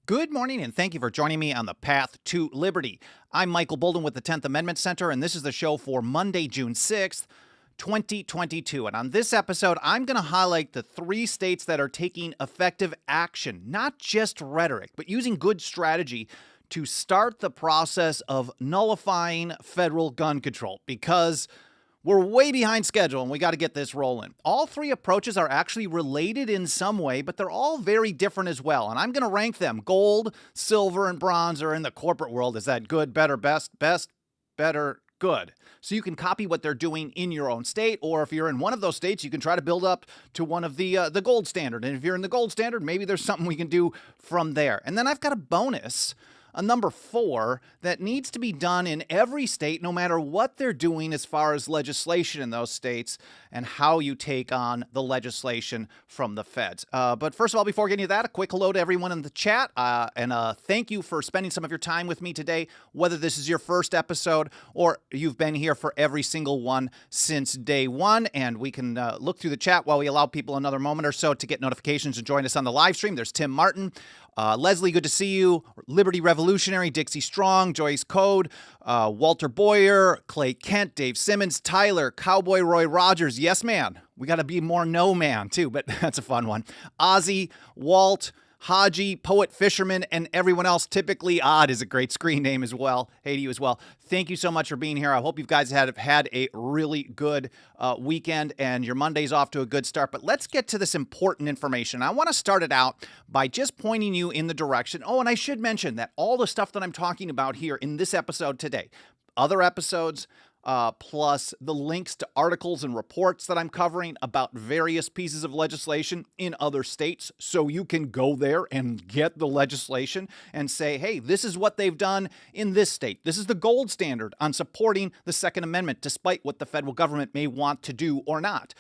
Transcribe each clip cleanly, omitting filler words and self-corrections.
Good morning, and thank you for joining me on the Path to Liberty. I'm Michael Bolden with the 10th Amendment Center, and this is the show for Monday, June 6th, 2022. And on this episode, I'm going to highlight the 3 states that are taking effective action, not just rhetoric, but using good strategy to start the process of nullifying federal gun control, because we're way behind schedule and we got to get this rolling. All 3 approaches are actually related in some way, but they're all very different as well. And I'm going to rank them. Gold, silver, and bronze are in the corporate world. Is that good, better, best, better, good? So you can copy what they're doing in your own state, or if you're in one of those states, you can try to build up to one of the gold standard. And if you're in the gold standard, maybe there's something we can do from there. And then I've got a bonus, a number 4, that needs to be done in every state, no matter what they're doing as far as legislation in those states and how you take on the legislation from the feds. But first of all, before getting to that, a quick hello to everyone in the chat, and thank you for spending some of your time with me today, whether this is your first episode or you've been here for every single one since day one. And we can look through the chat while we allow people another moment or so to get notifications and join us on the live stream. There's Tim Martin. Leslie, good to see you. Liberty Revolutionary, Dixie Strong, Joyce Code, Walter Boyer, Clay Kent, Dave Simmons, Tyler, Cowboy Roy Rogers. Yes, man. We got to be more no man, too, but that's a fun one. Ozzy, Walt, Haji, Poet Fisherman, and everyone else. Typically Odd is a great screen name as well. Hey to you as well. Thank you so much for being here. I hope you guys have had a really good weekend and your Monday's off to a good start. But let's get to this important information. I want to start it out by just pointing you in the direction. Oh, and I should mention that all the stuff that I'm talking about here in this episode today, other episodes, plus the links to articles and reports that I'm covering about various pieces of legislation in other states, so you can go there and get the legislation and say, hey, this is what they've done in this state. This is the gold standard on supporting the Second Amendment, despite what the federal government may want to do or not.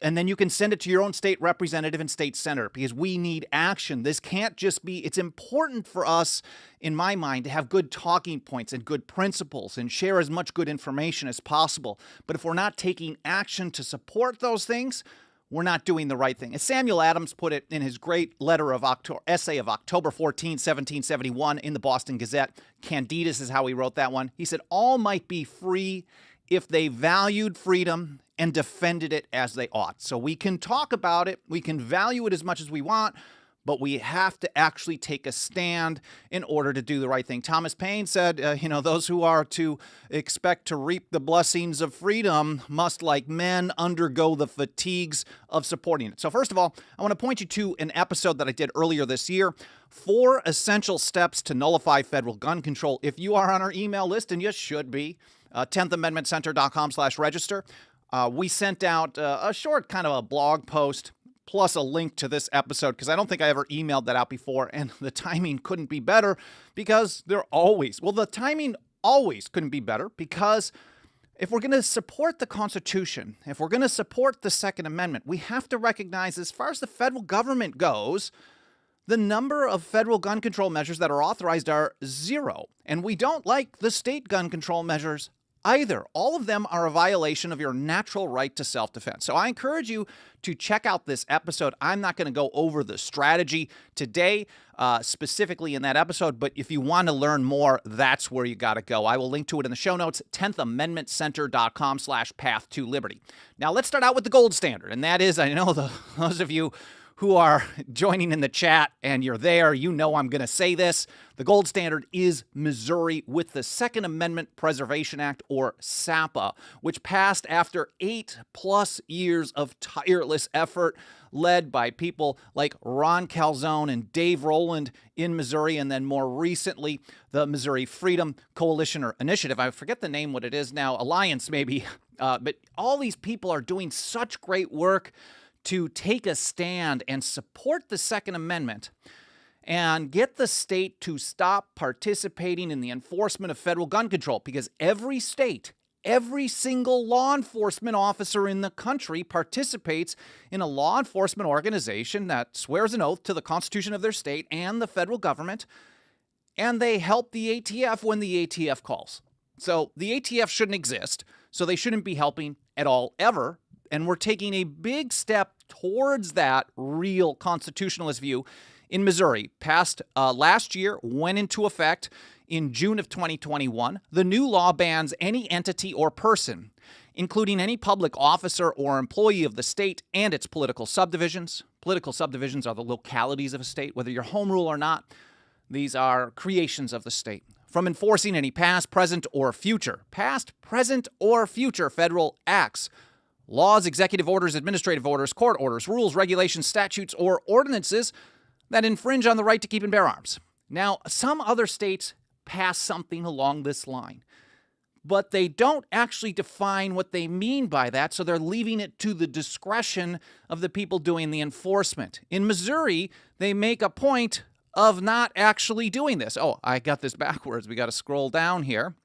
And then you can send it to your own state representative and state senator, because we need action. This can't just be, it's important for us, in my mind, to have good talking points and good principles and share as much good information as possible. But if we're not taking action to support those things, we're not doing the right thing. As Samuel Adams put it in his great essay of October 14, 1771 in the Boston Gazette, Candidus is how he wrote that one. He said, all might be free if they valued freedom and defended it as they ought. So we can talk about it, we can value it as much as we want, but we have to actually take a stand in order to do the right thing. Thomas Paine said, those who are to expect to reap the blessings of freedom must, like men, undergo the fatigues of supporting it. So first of all, I want to point you to an episode that I did earlier this year, 4 essential steps to nullify federal gun control. If you are on our email list, and you should be, 10thamendmentcenter.com/register, we sent out a short kind of a blog post plus a link to this episode, because I don't think I ever emailed that out before, and the timing couldn't be better, because the timing always couldn't be better, because if we're going to support the Constitution, if we're going to support the Second Amendment, we have to recognize, as far as the federal government goes, the number of federal gun control measures that are authorized are 0, and we don't like the state gun control measures either. All of them are a violation of your natural right to self-defense. So I encourage you to check out this episode. I'm not going to go over the strategy today, specifically in that episode, but if you want to learn more, that's where you got to go. I will link to it in the show notes, 10thamendmentcenter.com/path-to-liberty. Now let's start out with the gold standard, and that is, I know those of you who are joining in the chat and you're there, you know I'm going to say this. The gold standard is Missouri with the Second Amendment Preservation Act, or SAPA, which passed after 8+ years of tireless effort led by people like Ron Calzone and Dave Rowland in Missouri, and then more recently, the Missouri Freedom Coalition or Initiative. I forget the name, what it is now, Alliance maybe. But all these people are doing such great work to take a stand and support the Second Amendment and get the state to stop participating in the enforcement of federal gun control, because every state, every single law enforcement officer in the country participates in a law enforcement organization that swears an oath to the Constitution of their state and the federal government, and they help the ATF when the ATF calls. So the ATF shouldn't exist, so they shouldn't be helping at all, ever. And we're taking a big step towards that real constitutionalist view in Missouri. Passed last year, went into effect in June of 2021. The new law bans any entity or person, including any public officer or employee of the state and its political subdivisions. Political subdivisions are the localities of a state, whether you're home rule or not. These are creations of the state. From enforcing any past, present, or future federal acts, laws, executive orders, administrative orders, court orders, rules, regulations, statutes, or ordinances that infringe on the right to keep and bear arms. Now, some other states pass something along this line, but they don't actually define what they mean by that, so they're leaving it to the discretion of the people doing the enforcement. In Missouri, they make a point of not actually doing this. Oh, I got this backwards. We got to scroll down here.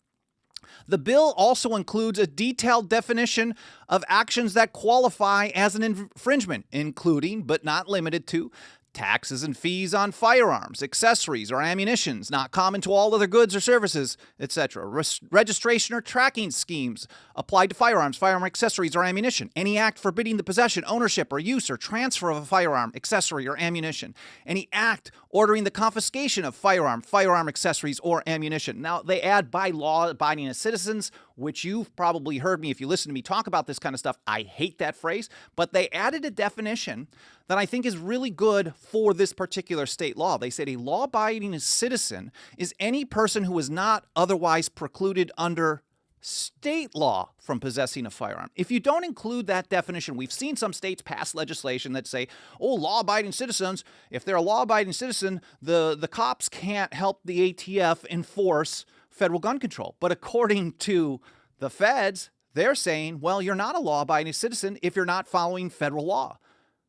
The bill also includes a detailed definition of actions that qualify as an infringement, including, but not limited to, taxes and fees on firearms, accessories, or ammunitions not common to all other goods or services, etc. Registration or tracking schemes applied to firearms, firearm accessories, or ammunition. Any act forbidding the possession, ownership, or use or transfer of a firearm, accessory, or ammunition. Any act ordering the confiscation of firearm accessories, or ammunition. Now, they add by law abiding as citizens, which you've probably heard me if you listen to me talk about this kind of stuff. I hate that phrase, but they added a definition that I think is really good for this particular state law. They said a law-abiding citizen is any person who is not otherwise precluded under state law from possessing a firearm. If you don't include that definition, we've seen some states pass legislation that say, oh, law-abiding citizens, if they're a law-abiding citizen, the cops can't help the ATF enforce federal gun control. But according to the feds, they're saying, well, you're not a law-abiding citizen if you're not following federal law.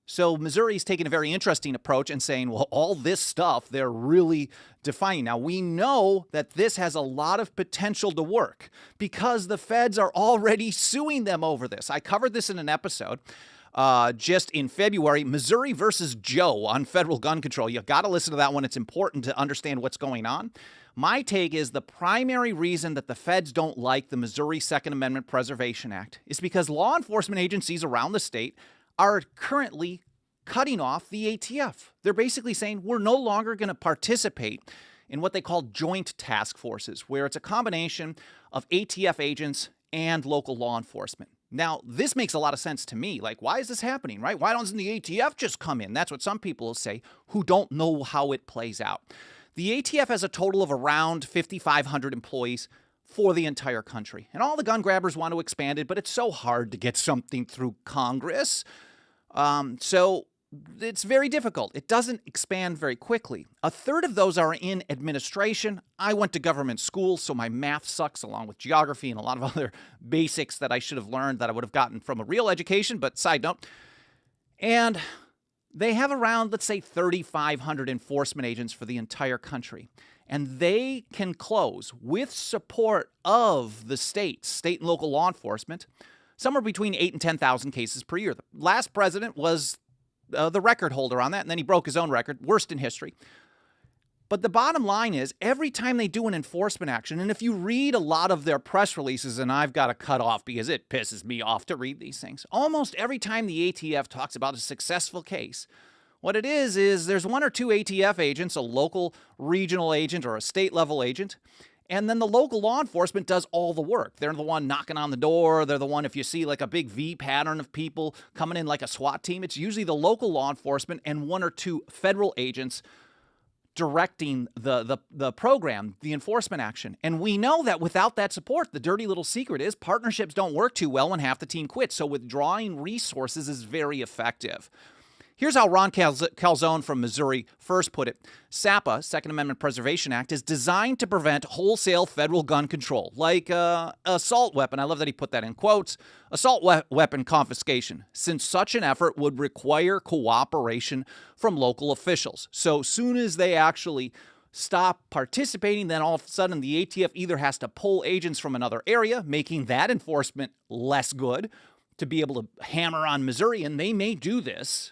So Missouri's taking a very interesting approach and saying, well, all this stuff they're really defining. Now, we know that this has a lot of potential to work because the feds are already suing them over this. I covered this in an episode just in February, Missouri versus Joe on federal gun control. You've got to listen to that one. It's important to understand what's going on. My take is the primary reason that the feds don't like the Missouri Second Amendment Preservation Act is because law enforcement agencies around the state are currently cutting off the ATF. They're basically saying we're no longer going to participate in what they call joint task forces, where it's a combination of ATF agents and local law enforcement. Now, this makes a lot of sense to me. Like, why is this happening, right? Why doesn't the ATF just come in? That's what some people will say who don't know how it plays out. The ATF has a total of around 5,500 employees for the entire country. And all the gun grabbers want to expand it, but it's so hard to get something through Congress. So it's very difficult. It doesn't expand very quickly. A third of those are in administration. I went to government school, so my math sucks along with geography and a lot of other basics that I should have learned that I would have gotten from a real education, but side note. And they have around, let's say, 3,500 enforcement agents for the entire country. And they can close, with support of the state and local law enforcement, somewhere between 8,000 and 10,000 cases per year. The last president was the record holder on that, and then he broke his own record, worst in history. But the bottom line is, every time they do an enforcement action, and if you read a lot of their press releases, and I've got to cut off because it pisses me off to read these things, almost every time the ATF talks about a successful case, what it is there's one or two ATF agents, a local regional agent or a state-level agent, and then the local law enforcement does all the work. They're the one knocking on the door. They're the one, if you see like a big V pattern of people coming in like a SWAT team, it's usually the local law enforcement and one or two federal agents directing the program, the enforcement action. And we know that without that support, the dirty little secret is partnerships don't work too well when half the team quits. So withdrawing resources is very effective. Here's how Ron Calzone from Missouri first put it. SAPA, Second Amendment Preservation Act, is designed to prevent wholesale federal gun control, like assault weapon. I love that he put that in quotes. Assault weapon confiscation, since such an effort would require cooperation from local officials. So soon as they actually stop participating, then all of a sudden the ATF either has to pull agents from another area, making that enforcement less good, to be able to hammer on Missouri, and they may do this.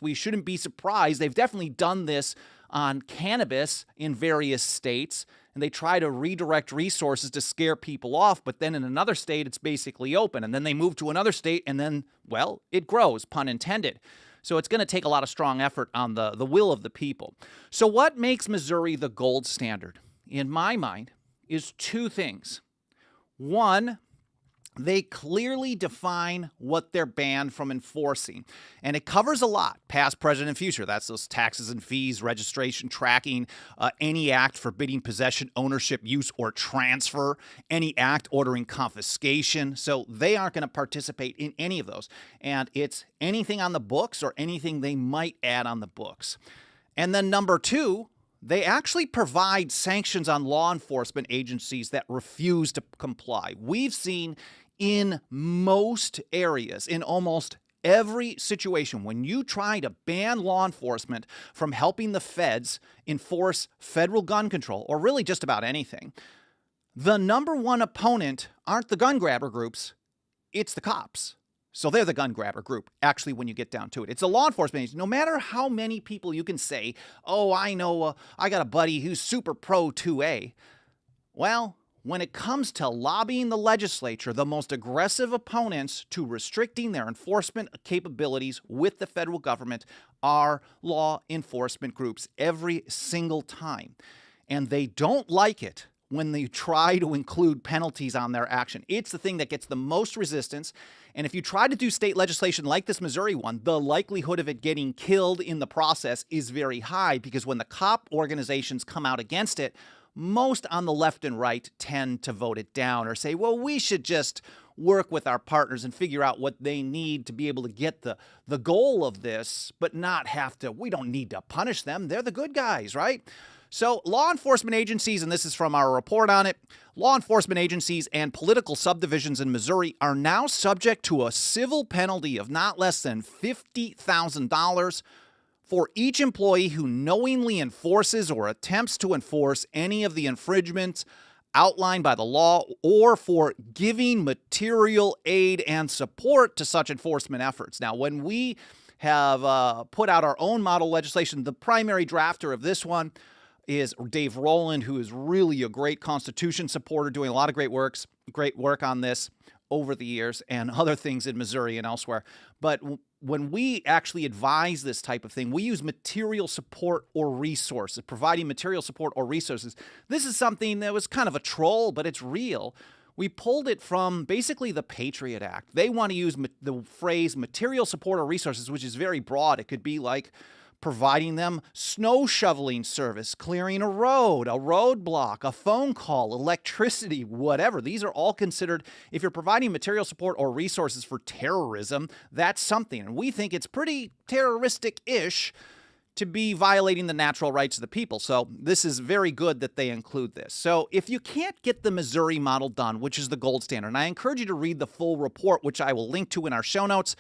We shouldn't be surprised. They've definitely done this on cannabis in various states, and they try to redirect resources to scare people off, but then in another state, it's basically open. And then they move to another state, and then, well, it grows, pun intended. So it's going to take a lot of strong effort on the will of the people. So what makes Missouri the gold standard, in my mind, is two things. One, they clearly define what they're banned from enforcing. And it covers a lot, past, present, and future. That's those taxes and fees, registration, tracking, any act forbidding possession, ownership, use, or transfer, any act ordering confiscation. So they aren't going to participate in any of those. And it's anything on the books or anything they might add on the books. And then number two, they actually provide sanctions on law enforcement agencies that refuse to comply. We've seen in most areas, in almost every situation, when you try to ban law enforcement from helping the feds enforce federal gun control, or really just about anything, the number one opponent aren't the gun grabber groups, it's the cops. So they're the gun grabber group, actually, when you get down to it. It's a law enforcement agency. No matter how many people you can say, oh, I know, I got a buddy who's super pro 2A. Well, when it comes to lobbying the legislature, the most aggressive opponents to restricting their enforcement capabilities with the federal government are law enforcement groups every single time. And they don't like it when they try to include penalties on their action. It's the thing that gets the most resistance. And if you try to do state legislation like this Missouri one, the likelihood of it getting killed in the process is very high, because when the cop organizations come out against it, most on the left and right tend to vote it down or say, well, we should just work with our partners and figure out what they need to be able to get the goal of this, but not have to, we don't need to punish them. They're the good guys, right? So law enforcement agencies, and this is from our report on it, law enforcement agencies and political subdivisions in Missouri are now subject to a civil penalty of not less than $50,000 for each employee who knowingly enforces or attempts to enforce any of the infringements outlined by the law, or for giving material aid and support to such enforcement efforts. Now, when we have put out our own model legislation, the primary drafter of this one is Dave Rowland, who is really a great Constitution supporter, doing a lot of great work on this over the years, and other things in Missouri and elsewhere. But when we actually advise this type of thing, we use material support or resources, providing material support or resources. This is something that was kind of a troll, but it's real. We pulled it from basically the Patriot Act. They want to use the phrase material support or resources, which is very broad. It could be like providing them snow shoveling service, clearing a roadblock, a phone call, electricity, whatever. These are all considered, if you're providing material support or resources for terrorism, that's something. And we think it's pretty terroristic-ish to be violating the natural rights of the people. So this is very good that they include this. So if you can't get the Missouri model done, which is the gold standard, and I encourage you to read the full report, which I will link to in our show notes,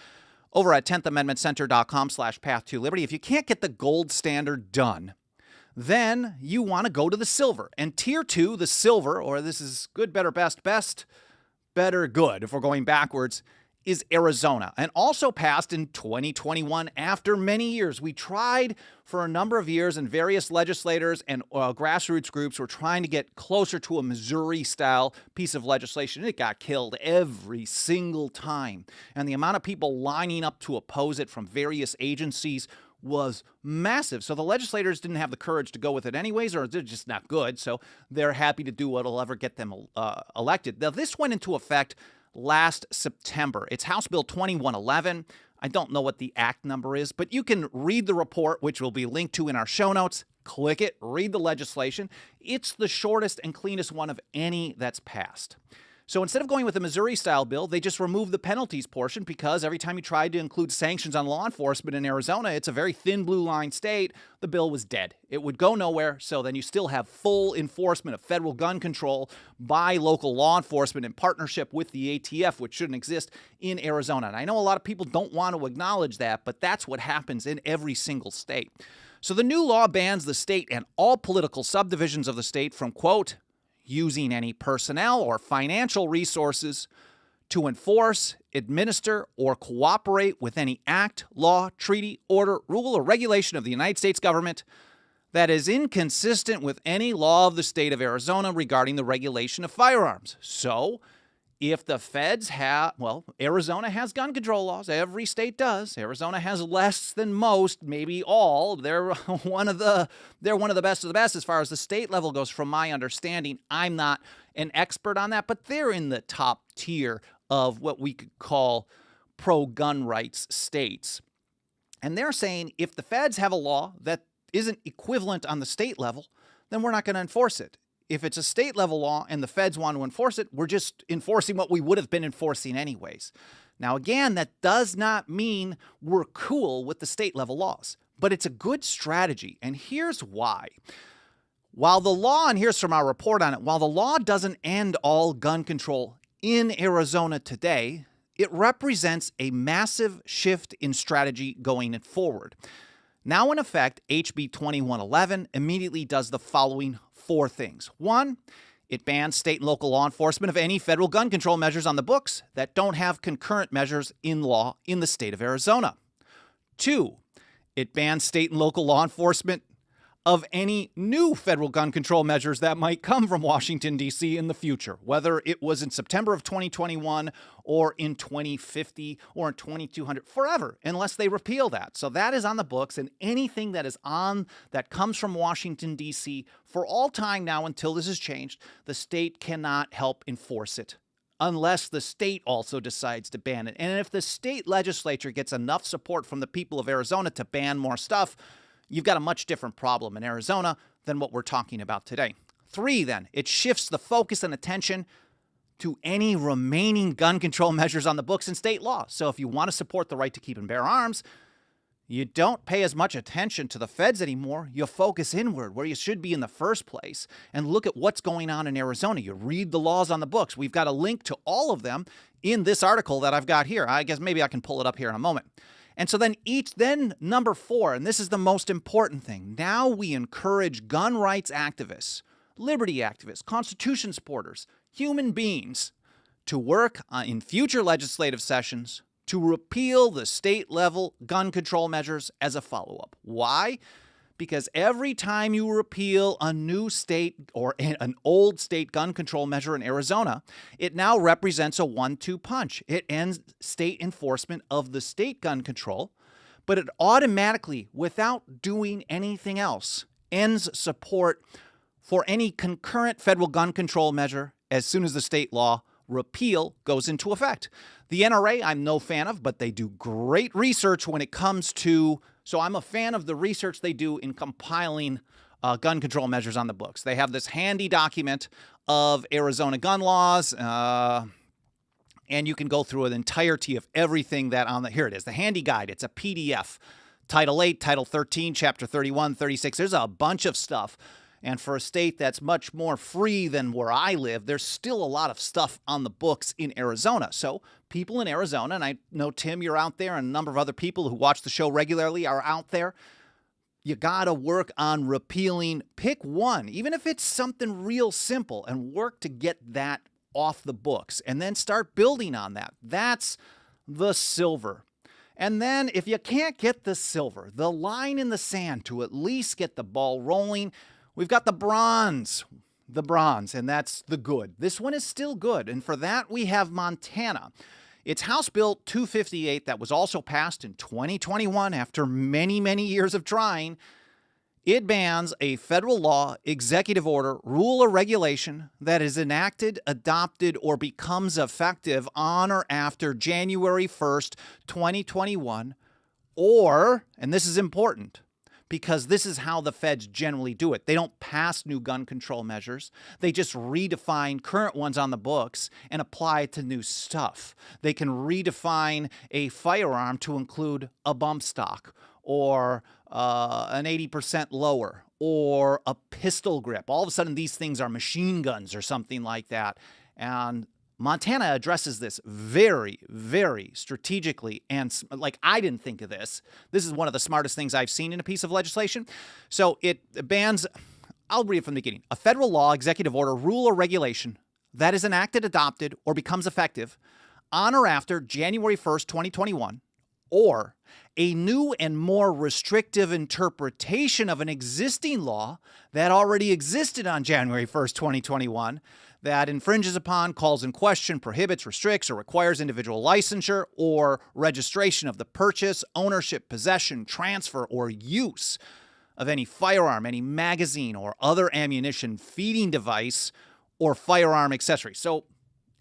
over at 10thamendmentcenter.com/path2liberty. If you can't get the gold standard done, then you want to go to the silver. And tier 2, the silver, or this is good, better, best, better, good, if we're going backwards, is Arizona, and also passed in 2021 after many years. We tried for a number of years, and various legislators and grassroots groups were trying to get closer to a Missouri-style piece of legislation. It got killed every single time, and the amount of people lining up to oppose it from various agencies was massive. So the legislators didn't have the courage to go with it anyways, or they're just not good, so they're happy to do what'll ever get them elected. Now, this went into effect last September. It's House Bill 2111. I don't know what the act number is, but you can read the report, which will be linked to in our show notes. Click it, read the legislation. It's the shortest and cleanest one of any that's passed. So instead of going with the Missouri-style bill, they just removed the penalties portion, because every time you tried to include sanctions on law enforcement in Arizona, it's a very thin blue line state, the bill was dead. It would go nowhere, so then you still have full enforcement of federal gun control by local law enforcement in partnership with the ATF, which shouldn't exist in Arizona. And I know a lot of people don't want to acknowledge that, but that's what happens in every single state. So the new law bans the state and all political subdivisions of the state from, quote, using any personnel or financial resources to enforce, administer, or cooperate with any act, law, treaty, order, rule, or regulation of the United States government that is inconsistent with any law of the state of Arizona regarding the regulation of firearms. So, if the feds have, Arizona has gun control laws. Every state does. Arizona has less than most, maybe all. They're one of the best of the best as far as the state level goes, from my understanding. I'm not an expert on that, but they're in the top tier of what we could call pro-gun rights states. And they're saying if the feds have a law that isn't equivalent on the state level, then we're not going to enforce it. If it's a state level law and the feds want to enforce it, we're just enforcing what we would have been enforcing anyways. Now, again, that does not mean we're cool with the state level laws, but it's a good strategy. And here's why. While the law, and here's from our report on it, while the law doesn't end all gun control in Arizona today, it represents a massive shift in strategy going forward. Now in effect, HB 2111 immediately does the following 4 things. 1, it bans state and local law enforcement of any federal gun control measures on the books that don't have concurrent measures in law in the state of Arizona. 2, it bans state and local law enforcement of any new federal gun control measures that might come from Washington, D.C. in the future, whether it was in September of 2021 or in 2050 or in 2200, forever, unless they repeal that. So that is on the books, and anything that comes from Washington, D.C. for all time now until this is changed, the state cannot help enforce it unless the state also decides to ban it. And if the state legislature gets enough support from the people of Arizona to ban more stuff, you've got a much different problem in Arizona than what we're talking about today. 3, then, it shifts the focus and attention to any remaining gun control measures on the books in state law. So if you want to support the right to keep and bear arms, you don't pay as much attention to the feds anymore. You focus inward, where you should be in the first place, and look at what's going on in Arizona. You read the laws on the books. We've got a link to all of them in this article that I've got here. I guess maybe I can pull it up here in a moment. And so then number 4, and this is the most important thing, now we encourage gun rights activists, liberty activists, Constitution supporters, human beings to work in future legislative sessions to repeal the state-level gun control measures as a follow-up. Why? Because every time you repeal a new state or an old state gun control measure in Arizona, it now represents a 1-2 punch. It ends state enforcement of the state gun control, but it automatically, without doing anything else, ends support for any concurrent federal gun control measure as soon as the state law repeal goes into effect. The NRA, I'm no fan of, but they do great research when it comes to, so I'm a fan of the research they do in compiling gun control measures on the books. They have this handy document of Arizona gun laws, and you can go through an entirety of everything that here it is, the handy guide. It's a PDF. Title 8, Title 13, Chapter 31, 36. There's a bunch of stuff. And for a state that's much more free than where I live, there's still a lot of stuff on the books in Arizona. So people in Arizona, and I know, Tim, you're out there, and a number of other people who watch the show regularly are out there. You got to work on repealing. Pick one, even if it's something real simple, and work to get that off the books, and then start building on that. That's the silver. And then if you can't get the silver, the line in the sand to at least get the ball rolling, we've got the bronze, and that's the good. This one is still good, and for that we have Montana. It's House Bill 258 that was also passed in 2021 after many, many years of trying. It bans a federal law, executive order, rule, or regulation that is enacted, adopted, or becomes effective on or after January 1st, 2021, or, and this is important, because this is how the feds generally do it. They don't pass new gun control measures. They just redefine current ones on the books and apply it to new stuff. They can redefine a firearm to include a bump stock or an 80% lower or a pistol grip. All of a sudden, these things are machine guns or something like that. And Montana addresses this very, very strategically, and like, I didn't think of this. This is one of the smartest things I've seen in a piece of legislation. So it bans, I'll read it from the beginning, a federal law, executive order, rule, or regulation that is enacted, adopted, or becomes effective on or after January 1st, 2021, or a new and more restrictive interpretation of an existing law that already existed on January 1st, 2021, that infringes upon, calls in question, prohibits, restricts, or requires individual licensure or registration of the purchase, ownership, possession, transfer, or use of any firearm, any magazine, or other ammunition feeding device or firearm accessory. So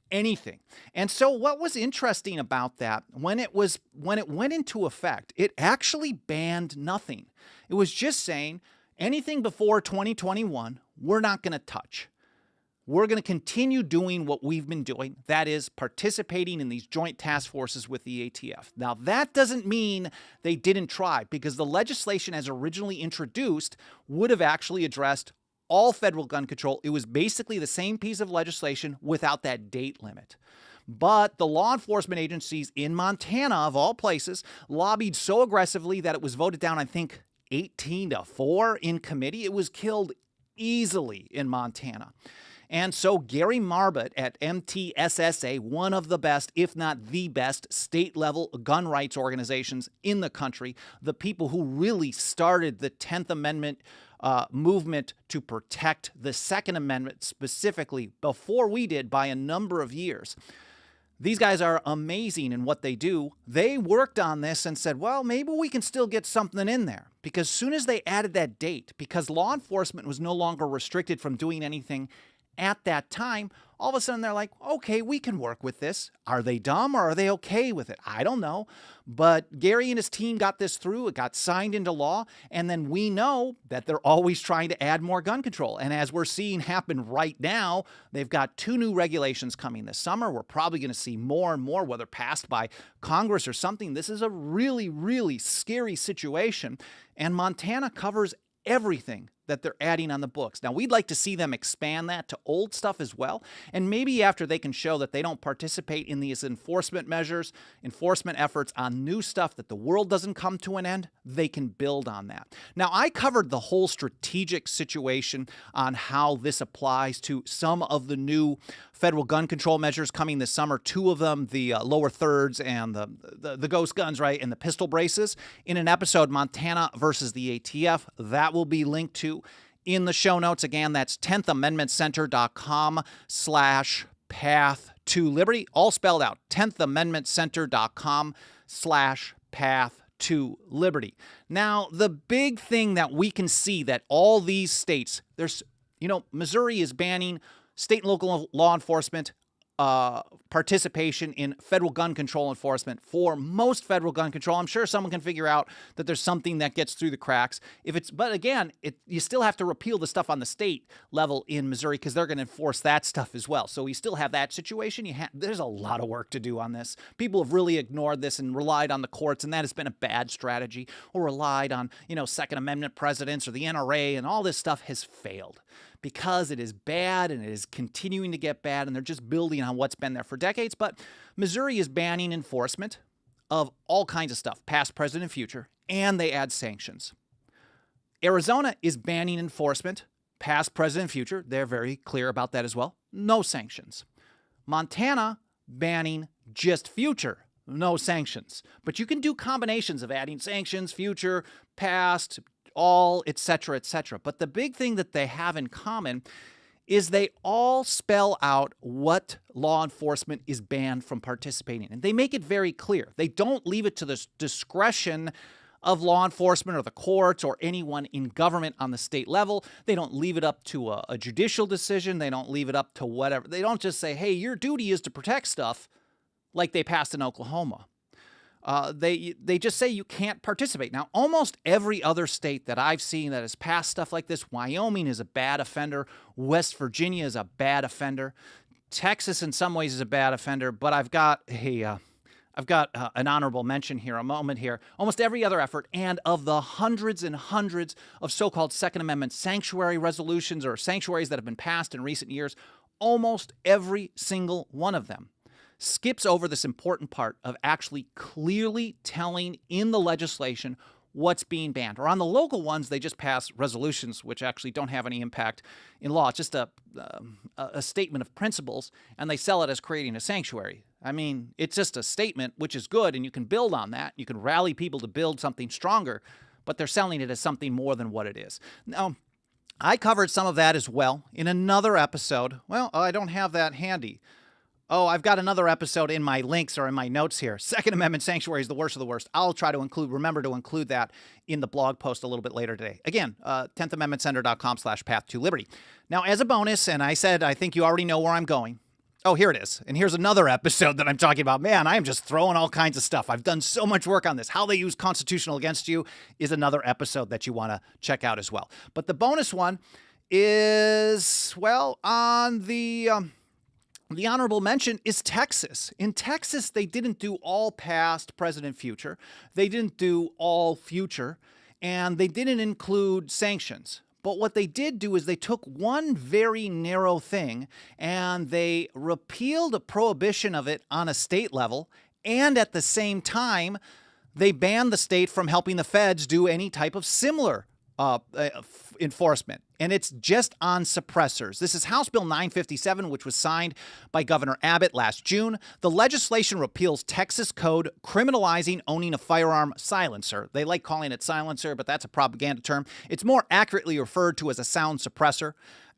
anything. And so what was interesting about that, when it went into effect, it actually banned nothing. It was just saying anything before 2021, we're not going to touch. We're going to continue doing what we've been doing, that is participating in these joint task forces with the ATF. Now, that doesn't mean they didn't try, because the legislation as originally introduced would have actually addressed all federal gun control. It was basically the same piece of legislation without that date limit. But the law enforcement agencies in Montana, of all places, lobbied so aggressively that it was voted down, I think, 18-4 in committee. It was killed easily in Montana. And so Gary Marbut at MTSSA, one of the best, if not the best, state-level gun rights organizations in the country, the people who really started the 10th Amendment movement to protect the Second Amendment specifically before we did by a number of years. These guys are amazing in what they do. They worked on this and said, well, maybe we can still get something in there. Because as soon as they added that date, because law enforcement was no longer restricted from doing anything at that time, all of a sudden they're like, okay, we can work with this. Are they dumb or are they okay with it? I don't know. But Gary and his team got this through. It got signed into law. And then we know that they're always trying to add more gun control. And as we're seeing happen right now, they've got 2 new regulations coming this summer. We're probably going to see more and more, whether passed by Congress or something. This is a really, really scary situation. And Montana covers everything that they're adding on the books. Now, we'd like to see them expand that to old stuff as well. And maybe after they can show that they don't participate in these enforcement measures, enforcement efforts on new stuff, that the world doesn't come to an end, they can build on that. Now, I covered the whole strategic situation on how this applies to some of the new federal gun control measures coming this summer. 2 of them, the lower thirds and the ghost guns, right, and the pistol braces, in an episode, Montana versus the ATF. That will be linked to in the show notes. Again, that's 10thamendmentcenter.com/path to liberty, all spelled out, 10thamendmentcenter.com/path to liberty. Now, the big thing that we can see that all these states, Missouri is banning state and local law enforcement participation in federal gun control enforcement for most federal gun control. I'm sure someone can figure out that there's something that gets through the cracks. But again, you still have to repeal the stuff on the state level in Missouri because they're going to enforce that stuff as well. So we still have that situation. There's a lot of work to do on this. People have really ignored this and relied on the courts, and that has been a bad strategy, or relied on, Second Amendment precedents or the NRA, and all this stuff has failed because it is bad and it is continuing to get bad, and they're just building on what's been there for decades. But Missouri is banning enforcement of all kinds of stuff, past, present, and future, and they add sanctions. Arizona is banning enforcement, past, present, and future. They're very clear about that as well. No sanctions. Montana banning just future. No sanctions. But you can do combinations of adding sanctions, future, past, all, etc., etc. But the big thing that they have in common is they all spell out what law enforcement is banned from participating in. And they make it very clear. They don't leave it to the discretion of law enforcement or the courts or anyone in government on the state level. They don't leave it up to a judicial decision. They don't leave it up to whatever. They don't just say, hey, your duty is to protect stuff, like they passed in Oklahoma. They just say you can't participate. Now, almost every other state that I've seen that has passed stuff like this, Wyoming is a bad offender, West Virginia is a bad offender, Texas in some ways is a bad offender, but I've got an honorable mention here, a moment here. Almost every other effort, and of the hundreds and hundreds of so-called Second Amendment sanctuary resolutions or sanctuaries that have been passed in recent years, almost every single one of them skips over this important part of actually clearly telling in the legislation what's being banned. Or on the local ones, they just pass resolutions which actually don't have any impact in law. It's just a statement of principles, and they sell it as creating a sanctuary. I mean, it's just a statement, which is good, and you can build on that. You can rally people to build something stronger, but they're selling it as something more than what it is. Now, I covered some of that as well in another episode. Well, I don't have that handy. Oh, I've got another episode in my links or in my notes here. Second Amendment sanctuary is the worst of the worst. I'll try to remember to include that in the blog post a little bit later today. Again, 10thamendmentcenter.com/path-to-liberty. Now, as a bonus, and I said, I think you already know where I'm going. Oh, here it is. And here's another episode that I'm talking about. Man, I am just throwing all kinds of stuff. I've done so much work on this. How they use constitutional against you is another episode that you want to check out as well. But the bonus one is, well, on the honorable mention is Texas. In Texas, they didn't do all past, present, and future. They didn't do all future, and they didn't include sanctions. But what they did do is they took one very narrow thing and they repealed a prohibition of it on a state level, and at the same time, they banned the state from helping the feds do any type of similar enforcement. And it's just on suppressors. This is House Bill 957, which was signed by Governor Abbott last June. The legislation repeals Texas code criminalizing owning a firearm silencer. They like calling it silencer, but that's a propaganda term. It's more accurately referred to as a sound suppressor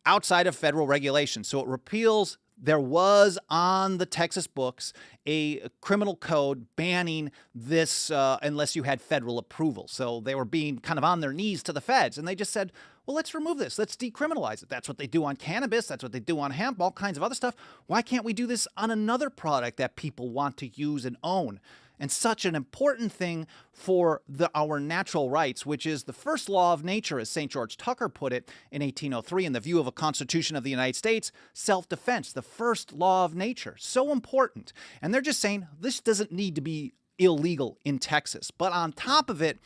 outside of federal regulation. So it repeals. There was on the Texas books a criminal code banning this unless you had federal approval. So they were being kind of on their knees to the feds, and they just said, well, let's remove this. Let's decriminalize it. That's what they do on cannabis. That's what they do on hemp, all kinds of other stuff. Why can't we do this on another product that people want to use and own? And such an important thing for our natural rights, which is the first law of nature, as St. George Tucker put it in 1803 in the view of a Constitution of the United States, self-defense, the first law of nature. So important. And they're just saying this doesn't need to be illegal in Texas. But on top of it,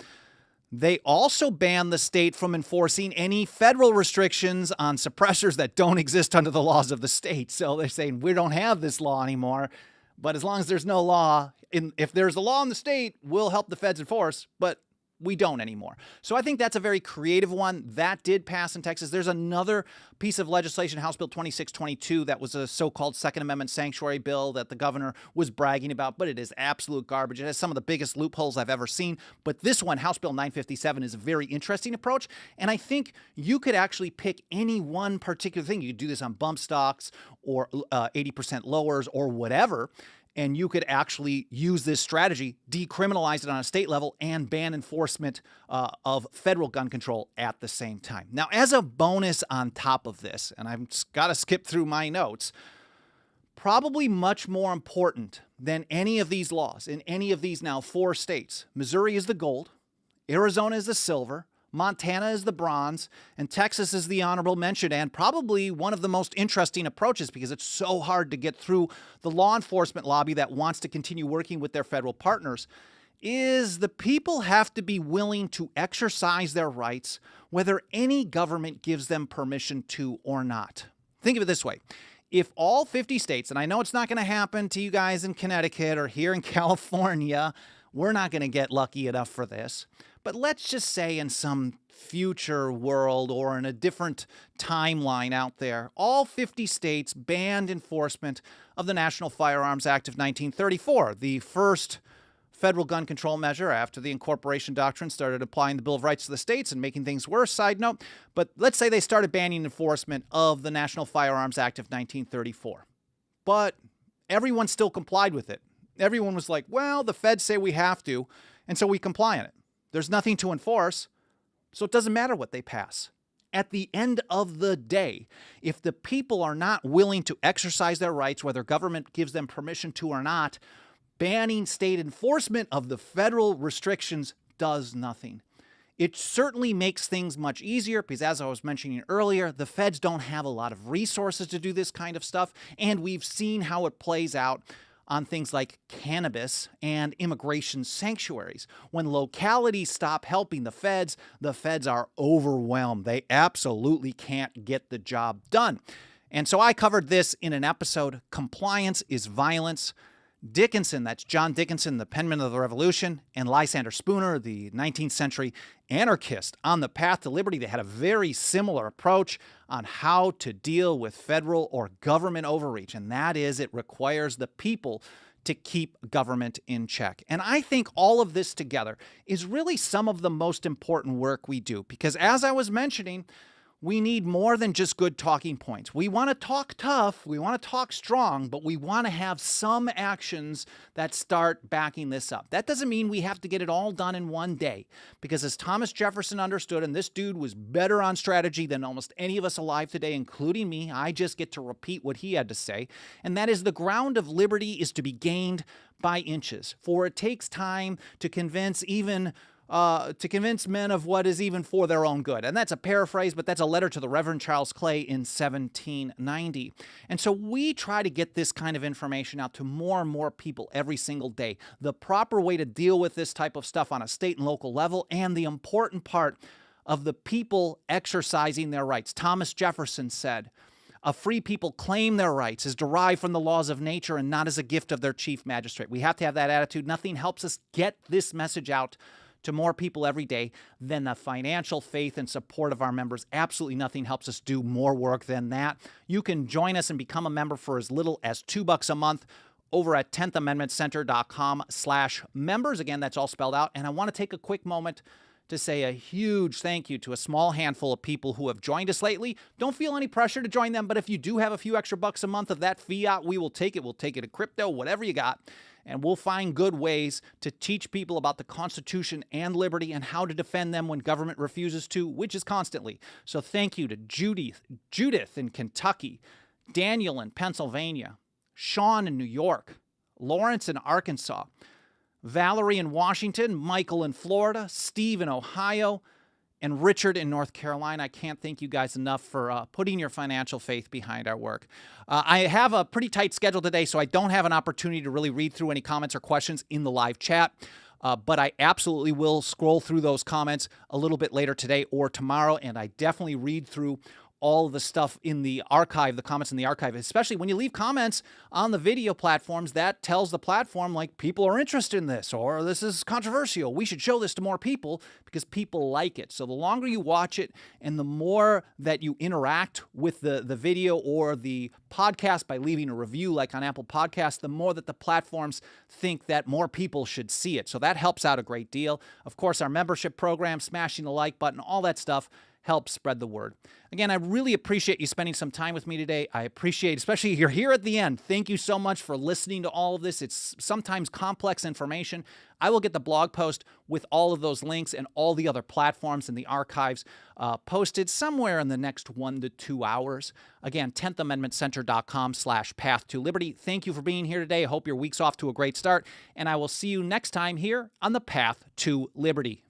they also ban the state from enforcing any federal restrictions on suppressors that don't exist under the laws of the state. So they're saying we don't have this law anymore. But as long as there's no law, if there's a law in the state, we'll help the feds enforce, but we don't anymore. So I think that's a very creative one. That did pass in Texas. There's another piece of legislation, House Bill 2622, that was a so-called Second Amendment sanctuary bill that the governor was bragging about, but it is absolute garbage. It has some of the biggest loopholes I've ever seen. But this one, House Bill 957, is a very interesting approach. And I think you could actually pick any one particular thing. You could do this on bump stocks or 80% lowers or whatever. And you could actually use this strategy, decriminalize it on a state level, and ban enforcement of federal gun control at the same time. Now, as a bonus on top of this, and I've got to skip through my notes, probably much more important than any of these laws in any of these now 4 states. Missouri is the gold, Arizona is the silver, Montana is the bronze, and Texas is the honorable mention, and probably one of the most interesting approaches because it's so hard to get through the law enforcement lobby that wants to continue working with their federal partners, is the people have to be willing to exercise their rights whether any government gives them permission to or not. Think of it this way. If all 50 states, and I know it's not going to happen to you guys in Connecticut or here in California, we're not going to get lucky enough for this. But let's just say in some future world or in a different timeline out there, all 50 states banned enforcement of the National Firearms Act of 1934, the first federal gun control measure after the incorporation doctrine started applying the Bill of Rights to the states and making things worse. Side note, but let's say they started banning enforcement of the National Firearms Act of 1934. But everyone still complied with it. Everyone was like, well, the feds say we have to, and so we comply on it. There's nothing to enforce, so it doesn't matter what they pass. At the end of the day, if the people are not willing to exercise their rights, whether government gives them permission to or not, banning state enforcement of the federal restrictions does nothing. It certainly makes things much easier because, as I was mentioning earlier, the feds don't have a lot of resources to do this kind of stuff, and we've seen how it plays out on things like cannabis and immigration sanctuaries. When localities stop helping the feds are overwhelmed. They absolutely can't get the job done. And so I covered this in an episode, Compliance is Violence. Dickinson, that's John Dickinson, the penman of the Revolution, and Lysander Spooner, the 19th century anarchist on the path to liberty. They had a very similar approach on how to deal with federal or government overreach, and that is it requires the people to keep government in check. And I think all of this together is really some of the most important work we do, because as I was mentioning, we need more than just good talking points. We want to talk tough, we want to talk strong, but we want to have some actions that start backing this up. That doesn't mean we have to get it all done in one day, because as Thomas Jefferson understood, and this dude was better on strategy than almost any of us alive today, including me, I just get to repeat what he had to say, and that is the ground of liberty is to be gained by inches, for it takes time to convince men of what is even for their own good. And that's a paraphrase, but that's a letter to the Reverend Charles Clay in 1790. And so we try to get this kind of information out to more and more people every single day. The proper way to deal with this type of stuff on a state and local level, and the important part of the people exercising their rights. Thomas Jefferson said, "A free people claim their rights as derived from the laws of nature and not as a gift of their chief magistrate." We have to have that attitude. Nothing helps us get this message out to more people every day than the financial faith and support of our members. Absolutely nothing helps us do more work than that. You can join us and become a member for as little as $2 a month over at 10thamendmentcenter.com/members. Again, that's all spelled out. And I want to take a quick moment to say a huge thank you to a small handful of people who have joined us lately. Don't feel any pressure to join them, but if you do have a few extra bucks a month of that fiat, we will take it. We'll take it to crypto, whatever you got. And we'll find good ways to teach people about the Constitution and liberty and how to defend them when government refuses to, which is constantly. So thank you to Judith in Kentucky, Daniel in Pennsylvania, Sean in New York, Lawrence in Arkansas, Valerie in Washington, Michael in Florida, Steve in Ohio, and Richard in North Carolina. I can't thank you guys enough for putting your financial faith behind our work. I have a pretty tight schedule today, so I don't have an opportunity to really read through any comments or questions in the live chat. But I absolutely will scroll through those comments a little bit later today or tomorrow, and I definitely read through all the stuff in the archive, the comments in the archive, especially when you leave comments on the video platforms. That tells the platform, like, people are interested in this, or this is controversial. We should show this to more people because people like it. So the longer you watch it and the more that you interact with the video or the podcast by leaving a review like on Apple Podcasts, the more that the platforms think that more people should see it. So that helps out a great deal. Of course, our membership program, smashing the like button, all that stuff help spread the word. Again, I really appreciate you spending some time with me today. I appreciate, especially you're here at the end. Thank you so much for listening to all of this. It's sometimes complex information. I will get the blog post with all of those links and all the other platforms and the archives posted somewhere in the next 1 to 2 hours. Again, 10thamendmentcenter.com/path to liberty. Thank you for being here today. I hope your week's off to a great start, and I will see you next time here on the Path to Liberty.